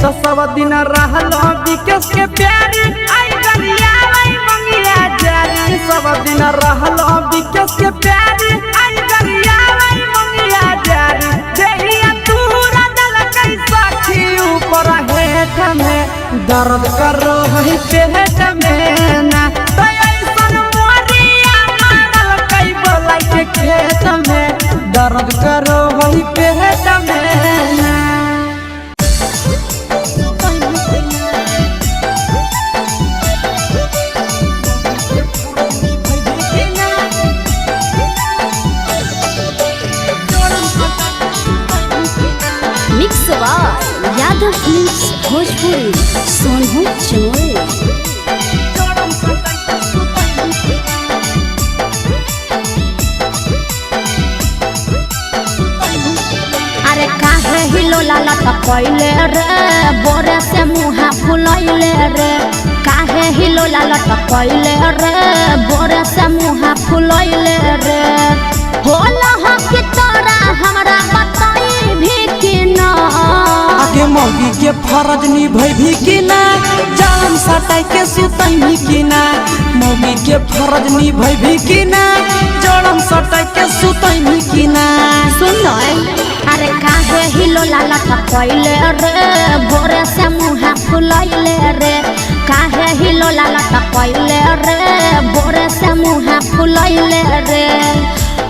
S3: तो सब दिन रहल विकेश के प्यारी आई गरिया आई मंगिया जारी सब दिन रहल विकेश के प्यारी आई गरिया आई मंगिया जारी देहिया तूरा दल कई सखी ऊपर हेठ में दर्द करो है पेट में ना तो ऐसन मोरिया मारल कई बोला के खेत में दर्द करो है पेट में ना
S2: mix by Yadav films Bhojpuri Sonu Chamoli
S4: अरे काहे हिलो लाला टपैले रे बोरे से मुहा फुलैले रे काहे हिलो लाला टपैले रे बोरे से मुहा फुलैले रे होला हो कि तोरा हमरा बताई भी कि ना
S3: आगे मौगी के फरज निभै भी कि ना जान सटाई के सुतई भी कि ना मौगी के फरज निभै भी कि ना जड़म सटाई के सुतई भी कि ना
S4: सुन अरे काहे हिलो लाला टपैले रे बोरे से मुहा फुलैले रे काहे हिलो लाला टपैले रे बोरे से मुहा फुलैले रे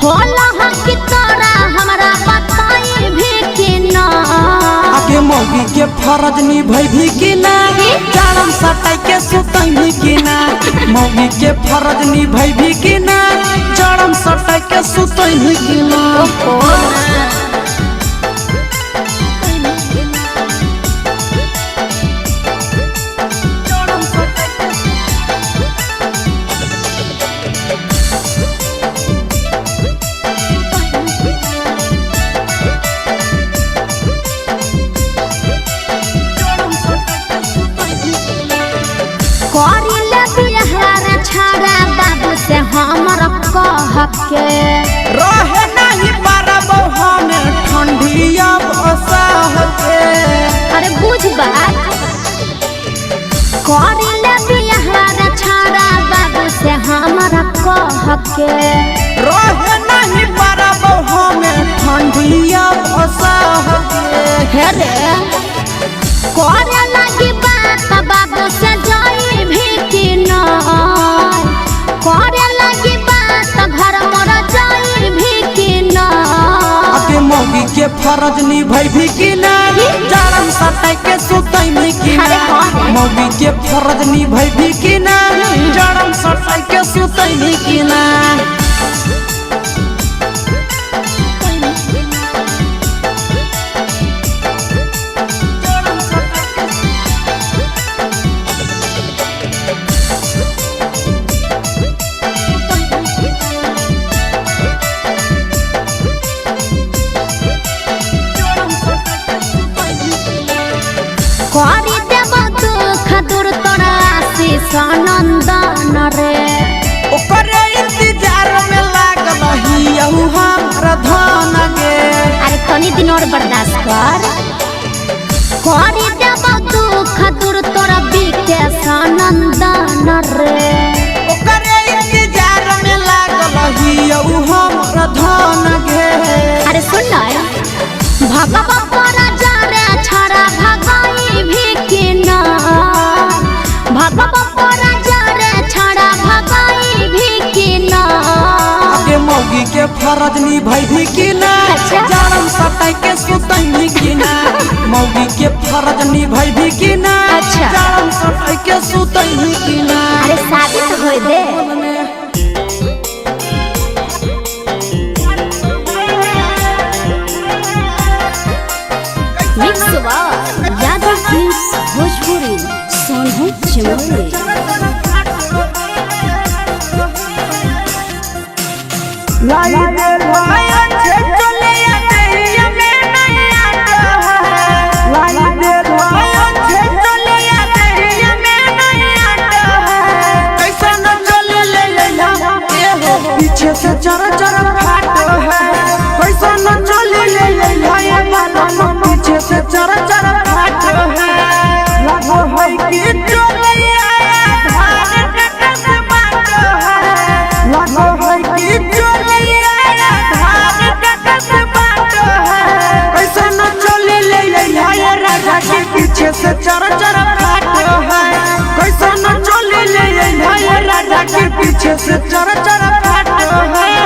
S4: होला हो कि तोरा हमरा बताई भी कि ना
S3: आगे मौगी के फरज निभै भी कि ना जड़म सटाई के सुतई भी कि ना मौगी के फरज निभै भी कि ना जड़म सटाई के सुतई भी कि ना
S4: करिले बियाह के
S1: रहे नहीं पारब हमें ठंडिया बसाह के।
S4: अरे बुझ बात करी ले बियाहवार छाड़ा बाबू से हमारा कह के
S1: रहे नहीं पारब हमें ठंडिया बसाह के।
S4: हे रे करे लगी बात बाबू से जाई भी कि नहीं करे लगी बात घर मोर जाई भी कि नहीं
S1: आगे मौगी के फरज निभाई भी कि ना जारम सटाई के सुतई में कि ना मौगी के फरज निभाई भी कि ना जारम सटाई के सुतई में कि ना।
S4: करी देव दुख दूर तोरा आशीष नंदन रे
S1: ओकरे इंतजार में लागल हियहु हमर धन गे।
S4: अरे तनी दिन और बर्दाश्त कर करी देव दुख दूर तोरा विकेश नंदन रे
S1: ओकरे इंतजार में लागल हियहु हमर धन गे।
S4: अरे सुन भगवा परा जा रे छड़ा भगाई भी कि ना भगवा परा जा रे छड़ा भगाई भी कि ना
S1: आगे मौगी के फरज निभाई भी कि ना
S4: अच्छा।
S1: जारम सटाई के सुतई भी कि ना मौगी के फरज निभाई भी कि ना
S4: अच्छा।
S1: जारम सटाई के सुतई भी कि ना।
S4: अरे शादी तो होई दे मिक्स यादव फिल्म्स भोजपुरी सोनू चमोली
S1: लाई दे भाया छे चले आते में नहीं आता है। लाई दे भाया छे चले आते में नहीं आता है। कैसा न चले ले लेला ए हो पीछे से चर चर फाटो है। कैसा न चले ले लेला ये बालों पीछे से चर चर फाटो है। लगो है कि चले आया धान कटा से बाटो है। लगो है कि चले आया धान कटा से बाटो है। कैसा न चले ले लेला ये राजा के पीछे से चर चर फाटो है। कैसा न चले ले लेला ये राजा के पीछे से चर चर फाटो है।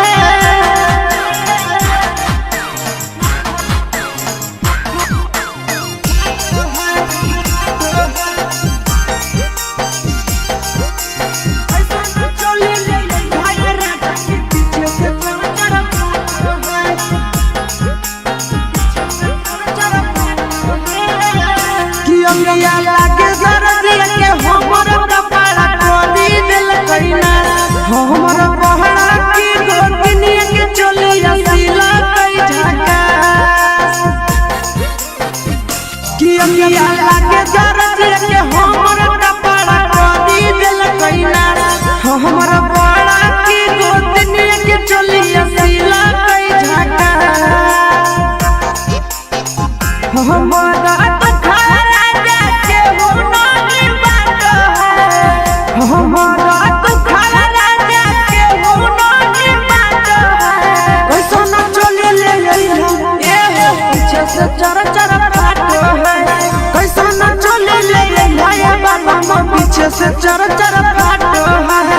S1: अंगिया लागे सरदिया के हमर कपड़ा खोली दिल कइना हमर पहड़ा की गोतनिया के चलिया सिला कई झका कि अंगिया लागे सरदिया के हमर कपड़ा खोली दिल कइना हमर पहड़ा की गोतनिया के चलिया सिला कई झका हमारा हमारा तो खाला राजा के हो नहीं बात है। कैसा न चले ले लेला ए हो पीछे से चर चर फाटो है। कैसा न चले ले लेला ये बाबा पीछे से चर चर फाटो है।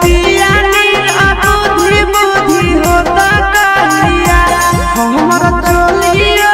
S1: पिया बुद्धि बुद्धि होता कहिया हमर चोलिया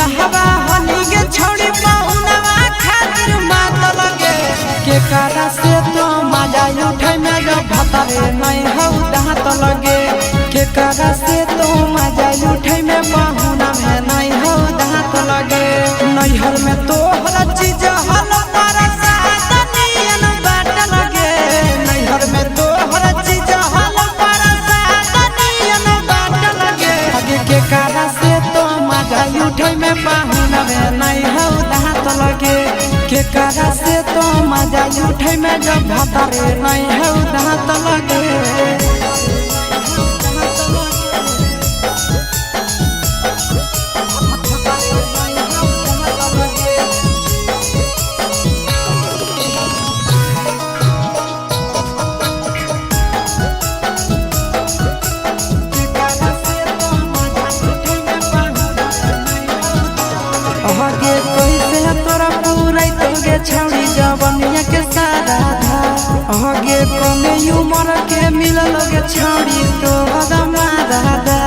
S1: बियाहवा हनी के छोड़ी पहुनवा खातिर मात लगे के करा से तो मजा उठै में जब भतरे नहीं हौ दांत लगे के करा से तो मजा उठै में पहुना में नहीं हौ दांत लगे नैहर में तो हर चीज हल पर सादनियन बाट लगे नैहर में तो हर चीज हल पर सादनियन बाट लगे आगे के करा से तो मजा उठै में पहुना में नहीं हौ दांत लगे के करा से तो मजा उठै में जब भतरे नहीं हौ दांत लगे छौड़ी जवनिया के सारा धा आगे कमे उमर के मिलल गे छौड़ी तो हदमा दादा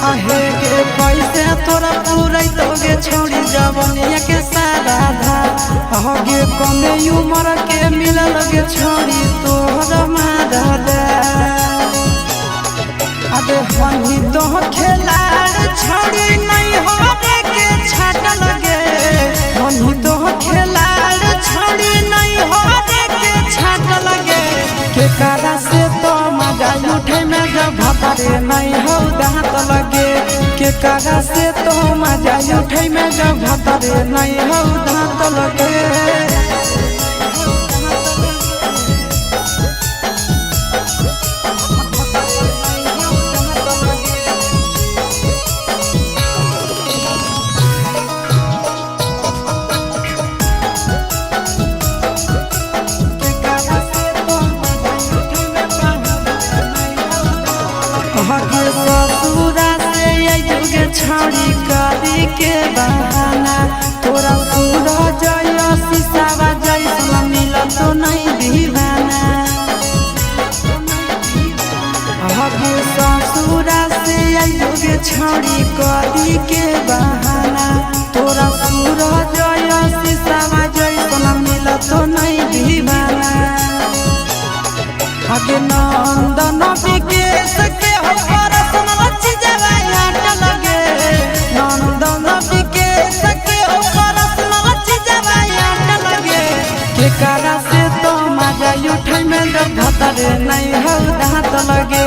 S1: आहे के पैसे तोरा पूरै तो गे छौड़ी जवनिया के सारा धा आगे कमे उमर के मिलल गे छौड़ी तो हदमा दादा अबे हनी तो खेलाड़ छौड़ी नहीं हो के छाट लगे हनी तो खेलाड़ छौड़ी नहीं हो के छाट लगे के करा से तो मजा उठे में जब भतरे नहीं हो दांत लगे के करा से तो मजा उठे में जब भतरे नहीं हो दांत लगे ससुरा से जुगे छौड़ी करी के बहाना तोरा पूरा जय शीशावा जैसा मिल तो नहीं दीवाना ससुरा से जुगे छौड़ी करी के बहाना तोरा पूरा जय शीशावा जैसा मिल तो नहीं दीवाना आगे नंदन विकेश के हो परसन लच्छी जवाया लगे नंदन विकेश के हो परसन लच्छी जवाया लगे के करा से तो मजा उठै में जब भतरे नहीं हो दांत लगे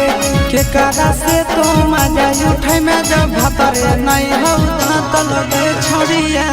S1: के करा से तो मजा उठै में जब भतरे नहीं हो दांत लगे छोड़िया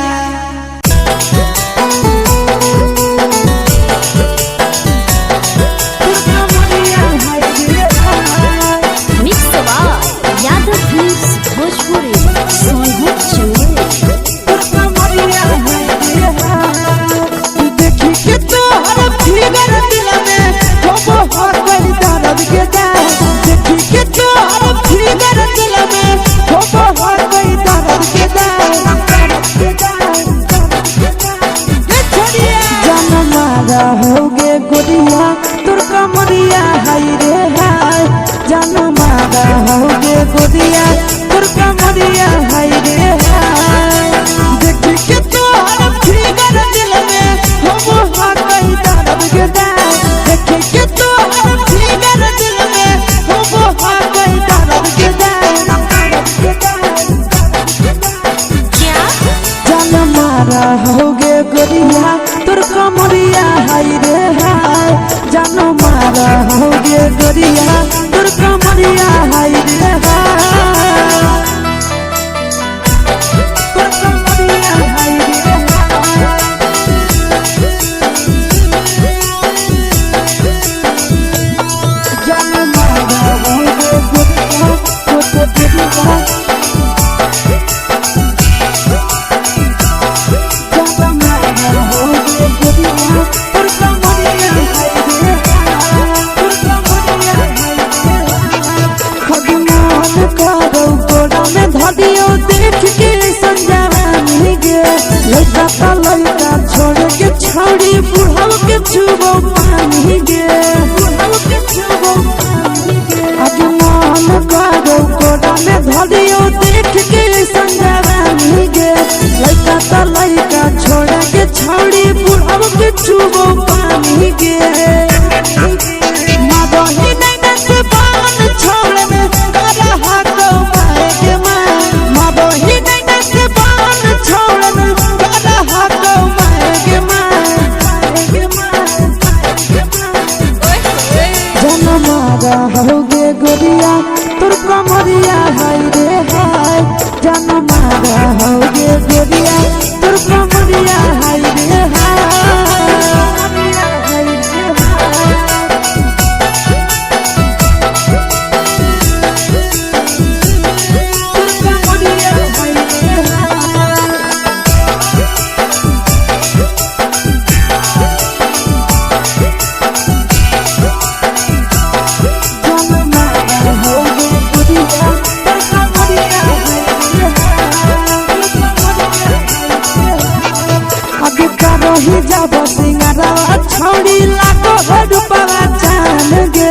S3: करो ही जब सिंगारवा छौड़ी लागो रूपवा जान गे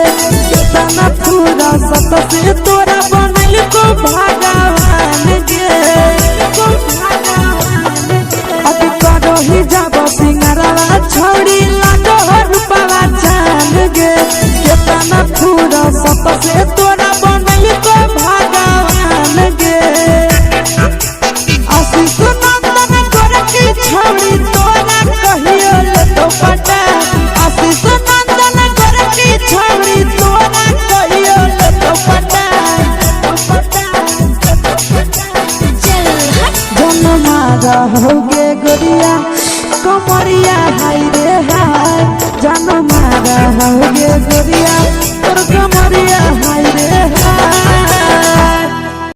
S3: कितना पूरा सत से तोरा बनल को भगवान गे अभी करो ही जब सिंगारवा छौड़ी लागो रूपवा जान गे कितना पूरा सत से तोरा बनल को भगवान गे आशीष नंदन गोरखी छौड़ी तोरा कहियो ले तो पटा आशीष नंदन गोरखी छौड़ी तोरा कहियो ले तो पटा जन्मा रहोगे गोरिया कमरिया हाय रे हाय